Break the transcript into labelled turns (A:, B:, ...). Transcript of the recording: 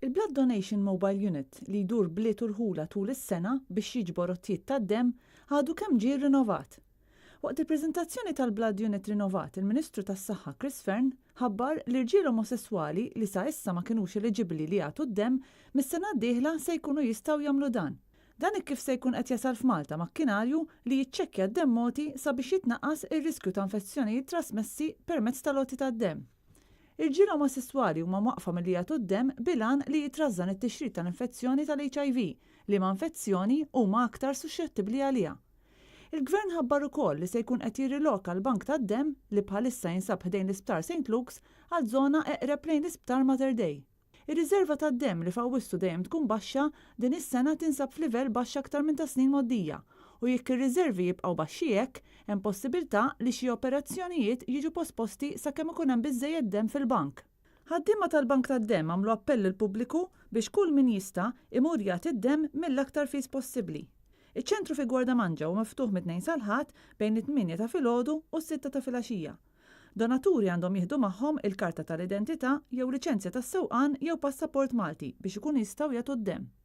A: Il-Blood Donation Mobile Unit li jdur bliet urħula tul is-sena biex jiġbor ottijiet tad-demm għadu kemm ġie rinnovat. Waqt il-preżentazzjoni tal-Blood Unit rinnovat, il-Ministru tas-Saħħa Chris Fern ħabbar li rġiel omosessuali li sa issa ma kinux eliġibbli li jagħtu d-demm mis-sena d-dieħla se jkunu jistgħu jagħmlu dan. Dan kif se jkun qed jasal f'Malta makkinarju li jiċċekkja d-demm moti sabiex jitnaqqas ir-riskju ta' infezzjonijiet trasmessi permezz tal-oti tad-demm. Ir-ġiel omosessuali huma waqfa milli jagħtu d-demm bilan li jitrażżan it-tixrid tal-infezzjoni tal-HIV li ma' infezzjoni huma aktar suscettibbli għaliha. Il-Gvern ħabbar ukoll li se jkun qed jirriloka l-bank tad-demm li bħalissa jinsab ħdejn l-Isptar St. Luke's għal żona eqreb lejn l-Isptar Mater Dei. Ir-riserva tad-demm li f'Awwissu dejjem tkun baxxa din is-sena tinsab f'livell baxx aktar minn ta' snin moddija u jekk ir-riservi jibqgħu baxxi hekk, hemm possibilità li xi operazzjonijiet jiġu posposti sakemm ikun hemm biżżejjed demm fil-bank. Ħaddiema tal-Bank tad-Demm għamlu appell lill-pubbliku biex kull min jista' imur jagħti d-demm mill-aktar fis possibbli. Iċ-ċentru fi Gwardamanġa huwa miftuħ mit-2 sal-ħadd bejn it-8 ta' filgħodu u s-6 ta' filgħaxija. Donaturi għandhom jieħdu magħhom il-karta tal-identità jew liċenzja tas-sewqan jew passaport Malti biex ikun jistgħu jagħtu d-demm.